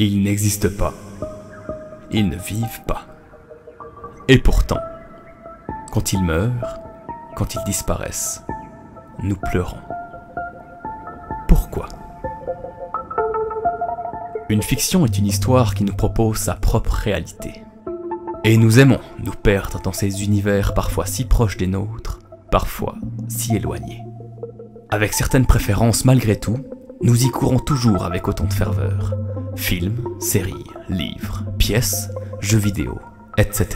Ils n'existent pas. Ils ne vivent pas. Et pourtant, quand ils meurent, quand ils disparaissent, nous pleurons. Pourquoi ? Une fiction est une histoire qui nous propose sa propre réalité. Et nous aimons nous perdre dans ces univers parfois si proches des nôtres, parfois si éloignés. Avec certaines préférences malgré tout, nous y courons toujours avec autant de ferveur. Films, séries, livres, pièces, jeux vidéo, etc.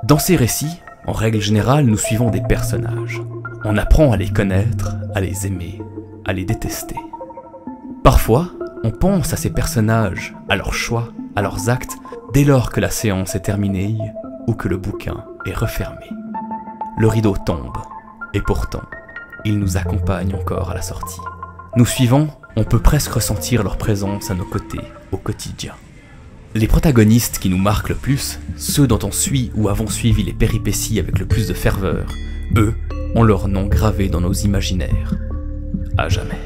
Dans ces récits, en règle générale, nous suivons des personnages. On apprend à les connaître, à les aimer, à les détester. Parfois, on pense à ces personnages, à leurs choix, à leurs actes, dès lors que la séance est terminée ou que le bouquin est refermé. Le rideau tombe, et pourtant, ils nous accompagnent encore à la sortie. Nous suivons, on peut presque ressentir leur présence à nos côtés, au quotidien. Les protagonistes qui nous marquent le plus, ceux dont on suit ou avons suivi les péripéties avec le plus de ferveur, eux, ont leur nom gravé dans nos imaginaires. À jamais.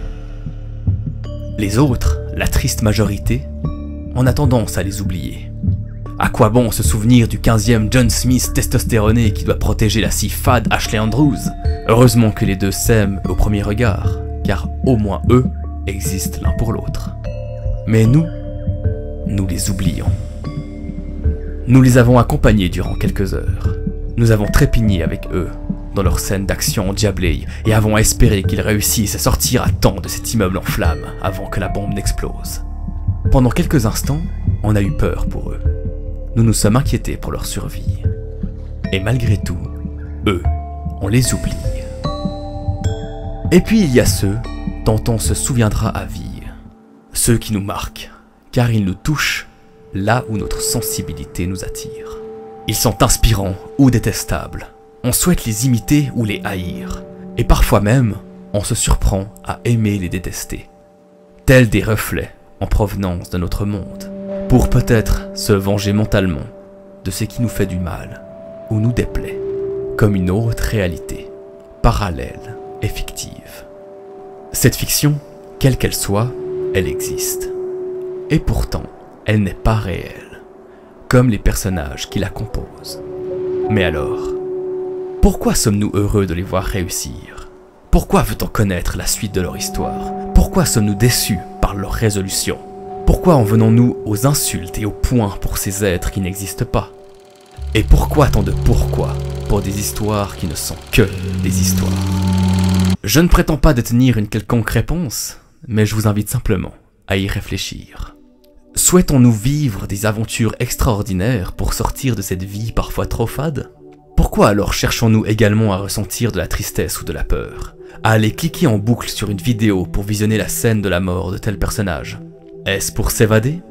Les autres, la triste majorité, on a tendance à les oublier. À quoi bon se souvenir du 15e John Smith testostéroné qui doit protéger la si fade Ashley Andrews? Heureusement que les deux s'aiment au premier regard, car au moins eux existent l'un pour l'autre. Mais nous les oublions. Nous les avons accompagnés durant quelques heures. Nous avons trépigné avec eux dans leurs scènes d'action endiablées et avons espéré qu'ils réussissent à sortir à temps de cet immeuble en flammes avant que la bombe n'explose. Pendant quelques instants, on a eu peur pour eux. Nous nous sommes inquiétés pour leur survie. Et malgré tout, eux, on les oublie. Et puis il y a ceux dont on se souviendra à vie. Ceux qui nous marquent, car ils nous touchent là où notre sensibilité nous attire. Ils sont inspirants ou détestables. On souhaite les imiter ou les haïr. Et parfois même, on se surprend à aimer les détester. Tels des reflets en provenance de notre monde, pour peut-être se venger mentalement de ce qui nous fait du mal ou nous déplaît, comme une autre réalité, parallèle et fictive. Cette fiction, quelle qu'elle soit, elle existe. Et pourtant, elle n'est pas réelle, comme les personnages qui la composent. Mais alors, pourquoi sommes-nous heureux de les voir réussir? Pourquoi veut-on connaître la suite de leur histoire? Pourquoi sommes-nous déçus par leur résolution? Pourquoi en venons-nous aux insultes et aux points pour ces êtres qui n'existent pas? Et pourquoi tant de pourquoi pour des histoires qui ne sont que des histoires? Je ne prétends pas détenir une quelconque réponse, mais je vous invite simplement à y réfléchir. Souhaitons-nous vivre des aventures extraordinaires pour sortir de cette vie parfois trop fade? Pourquoi alors cherchons-nous également à ressentir de la tristesse ou de la peur? À aller cliquer en boucle sur une vidéo pour visionner la scène de la mort de tel personnage? Est-ce pour s'évader?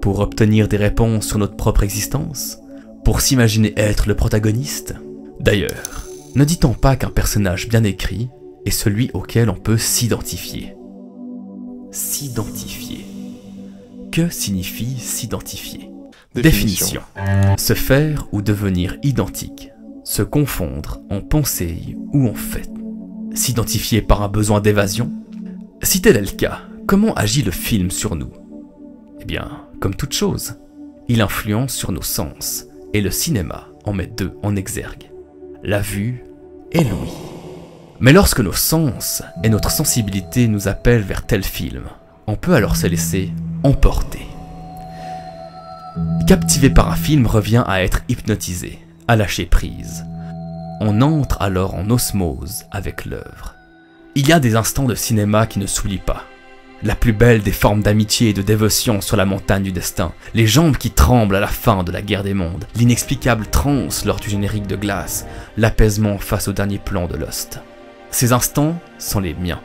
Pour obtenir des réponses sur notre propre existence? Pour s'imaginer être le protagoniste? D'ailleurs, ne dit-on pas qu'un personnage bien écrit est celui auquel on peut s'identifier? S'identifier. Que signifie s'identifier? Définition. Se faire ou devenir identique. Se confondre en pensée ou en fait. S'identifier par un besoin d'évasion? Si tel est le cas, comment agit le film sur nous? Eh bien, comme toute chose, il influence sur nos sens, et le cinéma en met deux en exergue, la vue et l'ouïe. Mais lorsque nos sens et notre sensibilité nous appellent vers tel film, on peut alors se laisser emporter. Captivé par un film revient à être hypnotisé, à lâcher prise. On entre alors en osmose avec l'œuvre. Il y a des instants de cinéma qui ne s'oublient pas. La plus belle des formes d'amitié et de dévotion sur la montagne du destin, les jambes qui tremblent à la fin de la guerre des mondes, l'inexplicable transe lors du générique de glace, l'apaisement face au dernier plan de Lost. Ces instants sont les miens.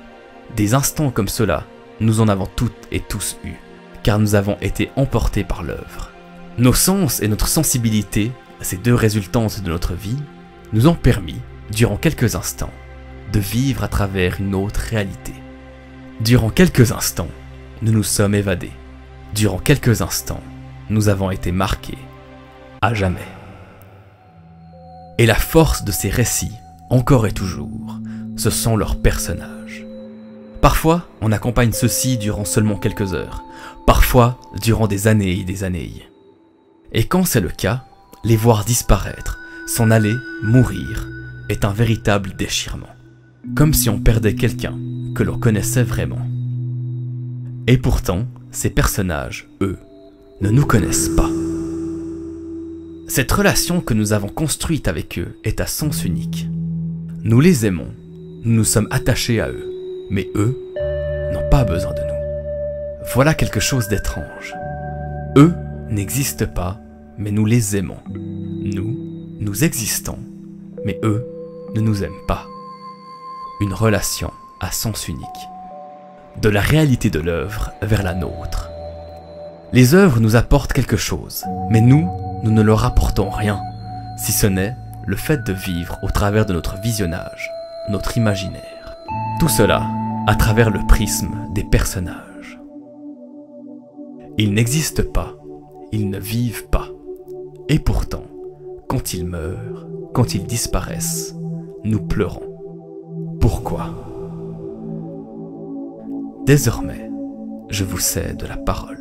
Des instants comme ceux-là, nous en avons toutes et tous eu, car nous avons été emportés par l'œuvre. Nos sens et notre sensibilité, ces deux résultantes de notre vie, nous ont permis, durant quelques instants, de vivre à travers une autre réalité. Durant quelques instants, nous nous sommes évadés. Durant quelques instants, nous avons été marqués à jamais. Et la force de ces récits, encore et toujours, ce sont leurs personnages. Parfois, on accompagne ceux-ci durant seulement quelques heures, parfois durant des années et des années. Et quand c'est le cas, les voir disparaître, s'en aller, mourir, est un véritable déchirement. Comme si on perdait quelqu'un que l'on connaissait vraiment. Et pourtant, ces personnages, eux, ne nous connaissent pas. Cette relation que nous avons construite avec eux est à sens unique. Nous les aimons, nous nous sommes attachés à eux, mais eux n'ont pas besoin de nous. Voilà quelque chose d'étrange. Eux n'existent pas, mais nous les aimons. Nous existons, mais eux ne nous aiment pas. Une relation à sens unique. De la réalité de l'œuvre vers la nôtre. Les œuvres nous apportent quelque chose, mais nous ne leur apportons rien, si ce n'est le fait de vivre au travers de notre visionnage, notre imaginaire. Tout cela à travers le prisme des personnages. Ils n'existent pas, ils ne vivent pas. Et pourtant, quand ils meurent, quand ils disparaissent, nous pleurons. Pourquoi ? Désormais, je vous cède la parole.